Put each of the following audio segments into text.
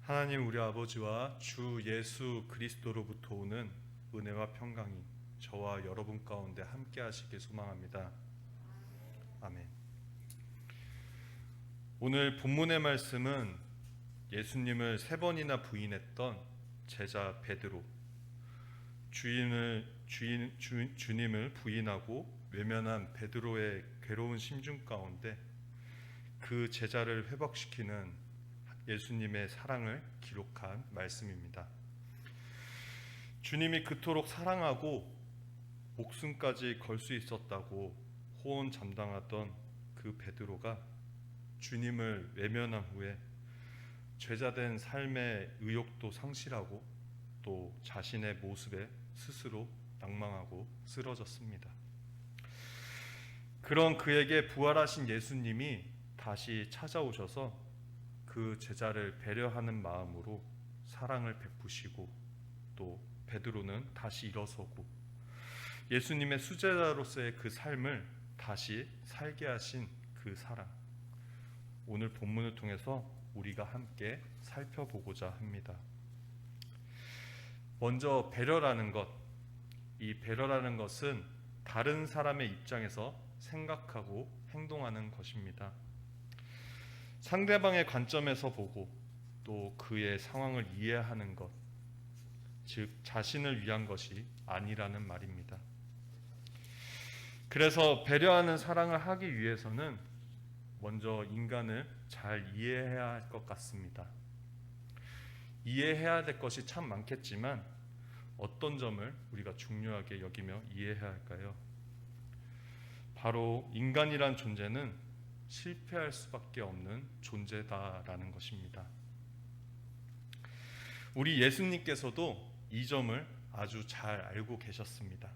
하나님 우리 아버지와 주 예수 그리스도로부터 오는 은혜와 평강이 저와 여러분 가운데 함께 하시길 소망합니다. 아멘. 오늘 본문의 말씀은 예수님을 3번이나 부인했던 제자 베드로, 주님을 부인하고 외면한 베드로의 괴로운 심중 가운데 그 제자를 회복시키는 예수님의 사랑을 기록한 말씀입니다. 주님이 그토록 사랑하고 목숨까지 걸 수 있었다고 호언장담하던 그 베드로가 주님을 외면한 후에 죄자된 삶의 의욕도 상실하고 또 자신의 모습에 스스로 낭망하고 쓰러졌습니다. 그런 그에게 부활하신 예수님이 다시 찾아오셔서 그 제자를 배려하는 마음으로 사랑을 베푸시고 또 베드로는 다시 일어서고 예수님의 수제자로서의 그 삶을 다시 살게 하신 그 사랑, 오늘 본문을 통해서 우리가 함께 살펴보고자 합니다. 먼저 배려라는 것, 이 배려라는 것은 다른 사람의 입장에서 생각하고 행동하는 것입니다. 상대방의 관점에서 보고 또 그의 상황을 이해하는 것, 즉 자신을 위한 것이 아니라는 말입니다. 그래서 배려하는 사랑을 하기 위해서는 먼저 인간을 잘 이해해야 할 것 같습니다. 이해해야 될 것이 참 많겠지만 어떤 점을 우리가 중요하게 여기며 이해해야 할까요? 바로 인간이란 존재는 실패할 수밖에 없는 존재다라는 것입니다. 우리 예수님께서도 이 점을 아주 잘 알고 계셨습니다.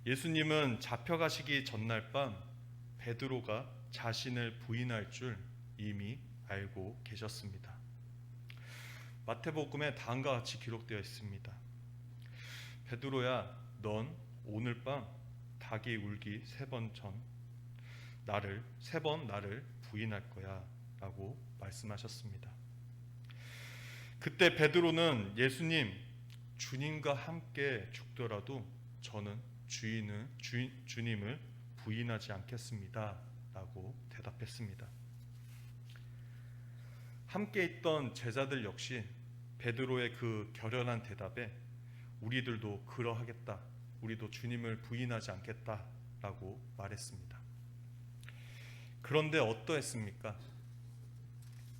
예수님은 잡혀가시기 전날 밤 베드로가 자신을 부인할 줄 이미 알고 계셨습니다. 마태복음에 다음과 같이 기록되어 있습니다. 베드로야, 넌 오늘 밤 닭이 울기 3번 전 세 번 나를 부인할 거야 라고 말씀하셨습니다. 그때 베드로는 예수님, 주님과 함께 죽더라도 저는 주님을 부인하지 않겠습니다 라고 대답했습니다. 함께 있던 제자들 역시 베드로의 그 결연한 대답에 우리들도 그러하겠다, 우리도 주님을 부인하지 않겠다 라고 말했습니다. 그런데 어떠했습니까?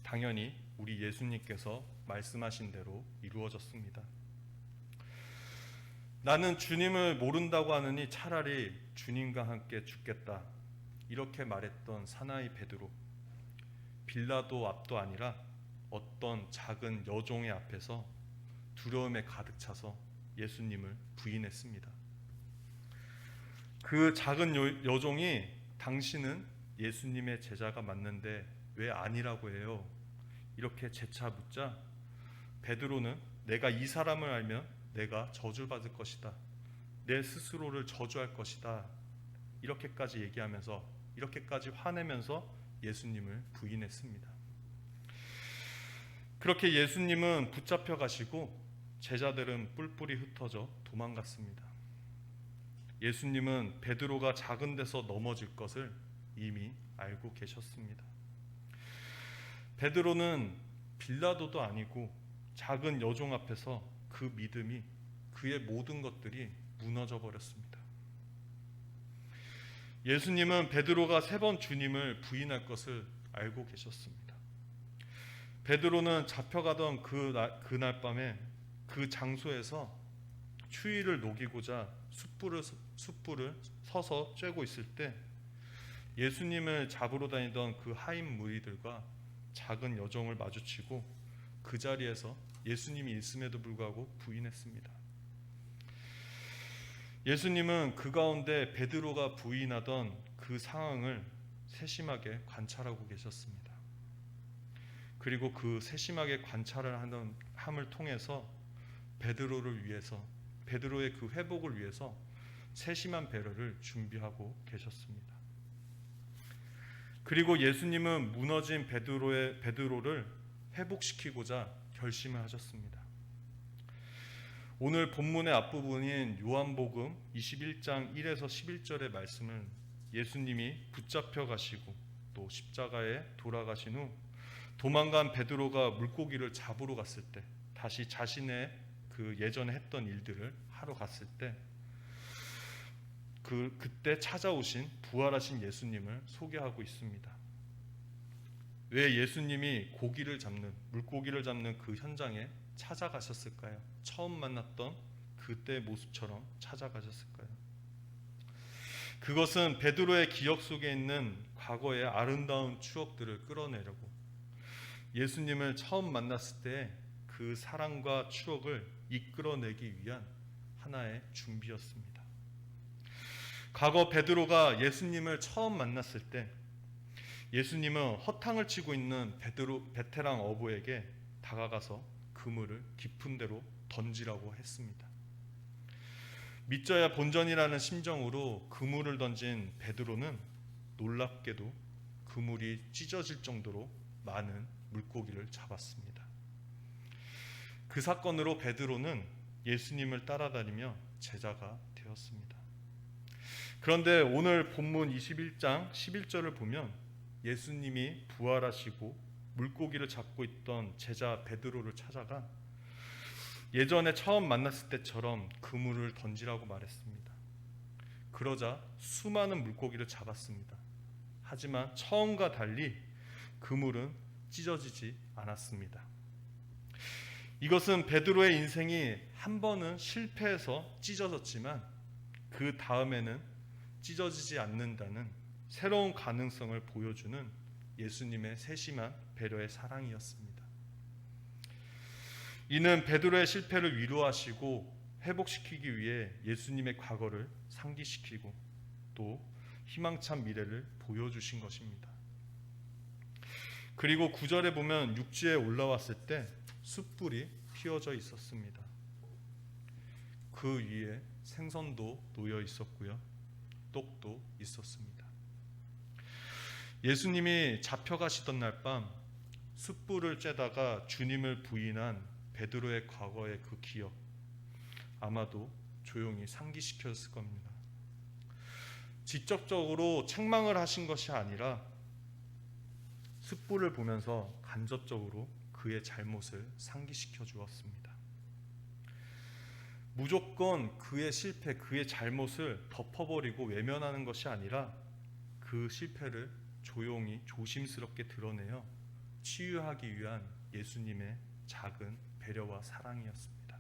당연히 우리 예수님께서 말씀하신 대로 이루어졌습니다. 나는 주님을 모른다고 하느니 차라리 주님과 함께 죽겠다, 이렇게 말했던 사나이 베드로, 빌라도 앞도 아니라 어떤 작은 여종의 앞에서 두려움에 가득 차서 예수님을 부인했습니다. 그 작은 여종이 당신은 예수님의 제자가 맞는데 왜 아니라고 해요? 이렇게 재차 묻자 베드로는 내가 이 사람을 알면 내가 저주받을 것이다, 내 스스로를 저주할 것이다, 이렇게까지 얘기하면서, 이렇게까지 화내면서 예수님을 부인했습니다. 그렇게 예수님은 붙잡혀 가시고 제자들은 뿔뿔이 흩어져 도망갔습니다. 예수님은 베드로가 작은 데서 넘어질 것을 이미 알고 계셨습니다. 베드로는 빌라도도 아니고 작은 여종 앞에서 그 믿음이, 그의 모든 것들이 무너져 버렸습니다. 예수님은 베드로가 3번 주님을 부인할 것을 알고 계셨습니다. 베드로는 잡혀가던 그날 밤에 그 장소에서 추위를 녹이고자 숯불을 서서 쬐고 있을 때 예수님을 잡으러 다니던 그 하인 무리들과 작은 여종을 마주치고 그 자리에서 예수님이 있음에도 불구하고 부인했습니다. 예수님은 그 가운데 베드로가 부인하던 그 상황을 세심하게 관찰하고 계셨습니다. 그리고 그 세심하게 관찰을 함을 통해서 베드로를 위해서, 베드로의 그 회복을 위해서 세심한 배려를 준비하고 계셨습니다. 그리고 예수님은 무너진 베드로를 회복시키고자 결심을 하셨습니다. 오늘 본문의 앞부분인 요한복음 21장 1에서 11절의 말씀은 예수님이 붙잡혀 가시고 또 십자가에 돌아가신 후 도망간 베드로가 물고기를 잡으러 갔을 때, 다시 자신의 그 예전에 했던 일들을 하러 갔을 때 그때 찾아오신 부활하신 예수님을 소개하고 있습니다. 왜 예수님이 물고기를 잡는 그 현장에 찾아가셨을까요? 처음 만났던 그때의 모습처럼 찾아가셨을까요? 그것은 베드로의 기억 속에 있는 과거의 아름다운 추억들을 끌어내려고, 예수님을 처음 만났을 때 그 사랑과 추억을 이끌어내기 위한 하나의 준비였습니다. 과거 베드로가 예수님을 처음 만났을 때 예수님은 허탕을 치고 있는 베테랑 어부에게 다가가서 그물을 깊은 데로 던지라고 했습니다. 믿져야 본전이라는 심정으로 그물을 던진 베드로는 놀랍게도 그물이 찢어질 정도로 많은 물고기를 잡았습니다. 그 사건으로 베드로는 예수님을 따라다니며 제자가 되었습니다. 그런데 오늘 본문 21장 11절을 보면 예수님이 부활하시고 물고기를 잡고 있던 제자 베드로를 찾아가 예전에 처음 만났을 때처럼 그물을 던지라고 말했습니다. 그러자 수많은 물고기를 잡았습니다. 하지만 처음과 달리 그물은 찢어지지 않았습니다. 이것은 베드로의 인생이 한 번은 실패해서 찢어졌지만 그 다음에는 찢어지지 않는다는 새로운 가능성을 보여주는 예수님의 세심한 배려의 사랑이었습니다. 이는 베드로의 실패를 위로하시고 회복시키기 위해 예수님의 과거를 상기시키고 또 희망찬 미래를 보여주신 것입니다. 그리고 9절에 보면 육지에 올라왔을 때 숯불이 피워져 있었습니다. 그 위에 생선도 놓여 있었고요, 떡도 있었습니다. 예수님이 잡혀가시던 날 밤 숯불을 쬐다가 주님을 부인한 베드로의 과거의 그 기억, 아마도 조용히 상기시켰을 겁니다. 직접적으로 책망을 하신 것이 아니라 숯불을 보면서 간접적으로 그의 잘못을 상기시켜 주었습니다. 무조건 그의 실패, 그의 잘못을 덮어버리고 외면하는 것이 아니라 그 실패를 조용히 조심스럽게 드러내어 치유하기 위한 예수님의 작은 배려와 사랑이었습니다.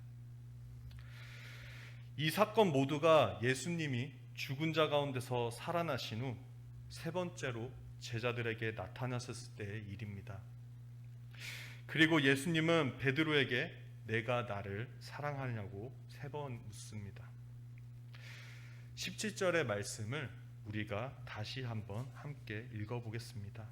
이 사건 모두가 예수님이 죽은 자 가운데서 살아나신 후 세 번째로 제자들에게 나타나셨을 때의 일입니다. 그리고 예수님은 베드로에게 내가 나를 사랑하냐고 3번 묻습니다. 17절의 말씀을 우리가 다시 한번 함께 읽어보겠습니다.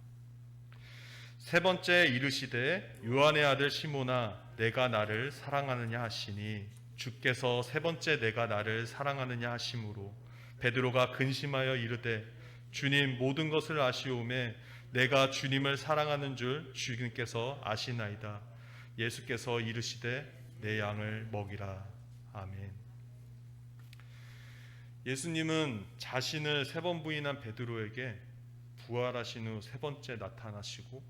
세 번째 이르시되 요한의 아들 시몬아 내가 나를 사랑하느냐 하시니 주께서 세 번째 내가 나를 사랑하느냐 하심으로 베드로가 근심하여 이르되 주님 모든 것을 아시오매 내가 주님을 사랑하는 줄 주님께서 아시나이다. 예수께서 이르시되 내 양을 먹이라. 아멘. 예수님은 자신을 3번 부인한 베드로에게 부활하신 후 3번째 나타나시고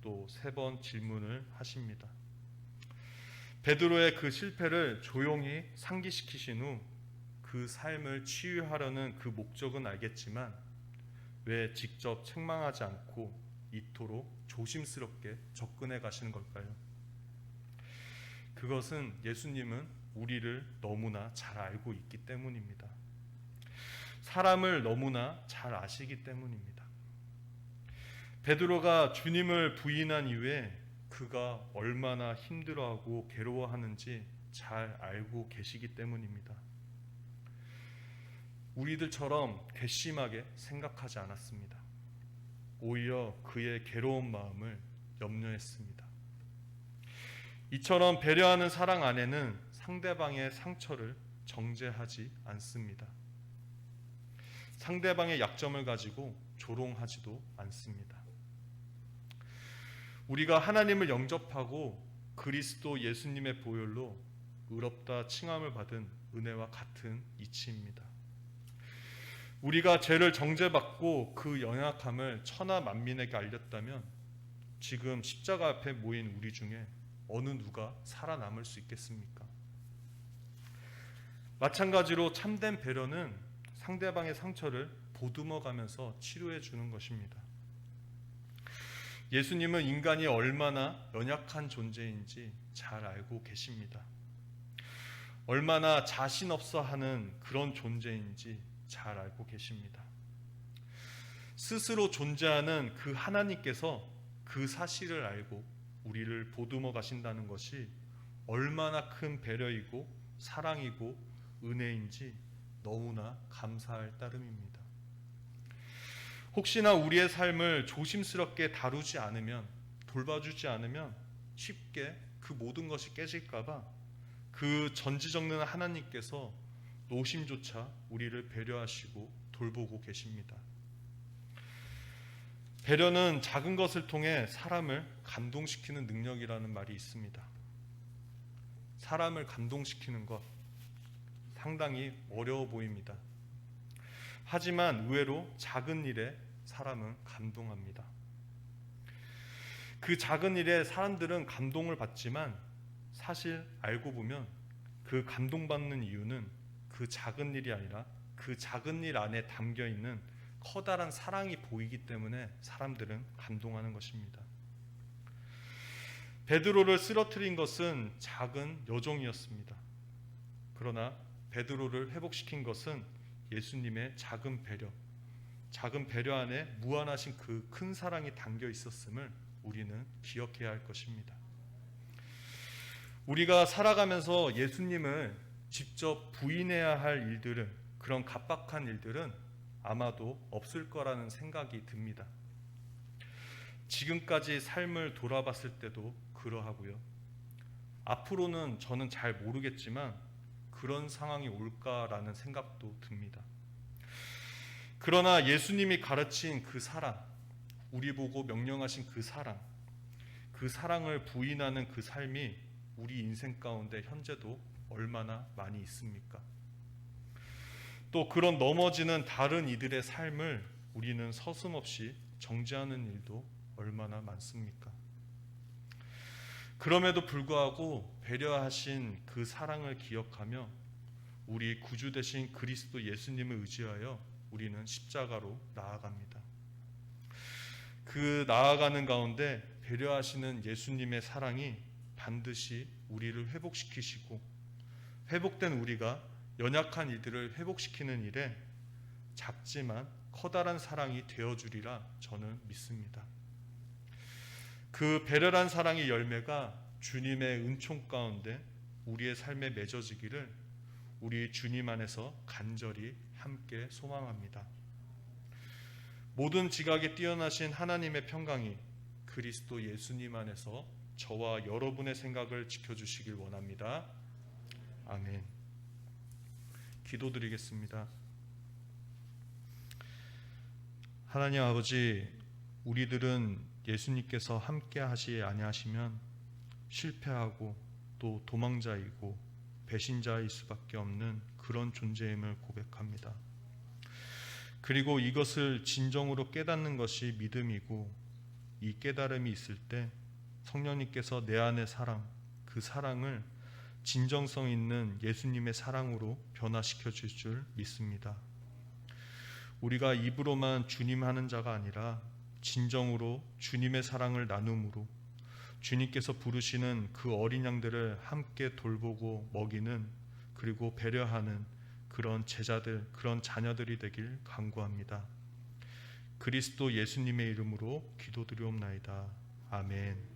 또 3번 질문을 하십니다. 베드로의 그 실패를 조용히 상기시키신 후 그 삶을 치유하려는 그 목적은 알겠지만 왜 직접 책망하지 않고 이토록 조심스럽게 접근해 가시는 걸까요? 그것은 예수님은 우리를 너무나 잘 알고 있기 때문입니다. 사람을 너무나 잘 아시기 때문입니다. 베드로가 주님을 부인한 이후에 그가 얼마나 힘들어하고 괴로워하는지 잘 알고 계시기 때문입니다. 우리들처럼 괘씸하게 생각하지 않았습니다. 오히려 그의 괴로운 마음을 염려했습니다. 이처럼 배려하는 사랑 안에는 상대방의 상처를 정죄하지 않습니다. 상대방의 약점을 가지고 조롱하지도 않습니다. 우리가 하나님을 영접하고 그리스도 예수님의 보혈로 의롭다 칭함을 받은 은혜와 같은 이치입니다. 우리가 죄를 정죄받고 그 연약함을 천하 만민에게 알렸다면 지금 십자가 앞에 모인 우리 중에 어느 누가 살아남을 수 있겠습니까? 마찬가지로 참된 배려는 상대방의 상처를 보듬어 가면서 치료해 주는 것입니다. 예수님은 인간이 얼마나 연약한 존재인지 잘 알고 계십니다. 얼마나 자신 없어 하는 그런 존재인지 잘 알고 계십니다. 스스로 존재하는 그 하나님께서 그 사실을 알고 우리를 보듬어 가신다는 것이 얼마나 큰 배려이고 사랑이고 은혜인지 너무나 감사할 따름입니다. 혹시나 우리의 삶을 조심스럽게 다루지 않으면, 돌봐주지 않으면 쉽게 그 모든 것이 깨질까봐 그 전지전능한 하나님께서 노심조차 우리를 배려하시고 돌보고 계십니다. 배려는 작은 것을 통해 사람을 감동시키는 능력이라는 말이 있습니다. 사람을 감동시키는 것 상당히 어려워 보입니다. 하지만 의외로 작은 일에 사람은 감동합니다. 그 작은 일에 사람들은 감동을 받지만 사실 알고 보면 그 감동받는 이유는 그 작은 일이 아니라 그 작은 일 안에 담겨있는 커다란 사랑이 보이기 때문에 사람들은 감동하는 것입니다. 베드로를 쓰러뜨린 것은 작은 여종이었습니다. 그러나 베드로를 회복시킨 것은 예수님의 작은 배려 안에 무한하신 그 큰 사랑이 담겨 있었음을 우리는 기억해야 할 것입니다. 우리가 살아가면서 예수님을 직접 부인해야 할 일들은, 그런 각박한 일들은 아마도 없을 거라는 생각이 듭니다. 지금까지 삶을 돌아봤을 때도 그러하고요. 앞으로는 저는 잘 모르겠지만 그런 상황이 올까라는 생각도 듭니다. 그러나 예수님이 가르친 그 사랑, 우리 보고 명령하신 그 사랑을 부인하는 그 삶이 우리 인생 가운데 현재도 얼마나 많이 있습니까? 또 그런 넘어지는 다른 이들의 삶을 우리는 서슴없이 정죄하는 일도 얼마나 많습니까? 그럼에도 불구하고 배려하신 그 사랑을 기억하며 우리 구주 되신 그리스도 예수님을 의지하여 우리는 십자가로 나아갑니다. 그 나아가는 가운데 배려하시는 예수님의 사랑이 반드시 우리를 회복시키시고 회복된 우리가 연약한 이들을 회복시키는 일에 작지만 커다란 사랑이 되어주리라 저는 믿습니다. 그 배려란 사랑의 열매가 주님의 은총 가운데 우리의 삶에 맺어지기를 우리 주님 안에서 간절히 함께 소망합니다. 모든 지각에 뛰어나신 하나님의 평강이 그리스도 예수님 안에서 저와 여러분의 생각을 지켜주시길 원합니다. 아멘. 기도드리겠습니다. 하나님 아버지, 우리들은 예수님께서 함께 하시지 아니하시면 실패하고 또 도망자이고 배신자일 수밖에 없는 그런 존재임을 고백합니다. 그리고 이것을 진정으로 깨닫는 것이 믿음이고, 이 깨달음이 있을 때 성령님께서 내 안의 사랑, 그 사랑을 진정성 있는 예수님의 사랑으로 변화시켜 줄 줄 믿습니다. 우리가 입으로만 주님 하는 자가 아니라 진정으로 주님의 사랑을 나눔으로 주님께서 부르시는 그 어린 양들을 함께 돌보고 먹이는, 그리고 배려하는 그런 제자들, 그런 자녀들이 되길 간구합니다. 그리스도 예수님의 이름으로 기도드리옵나이다. 아멘.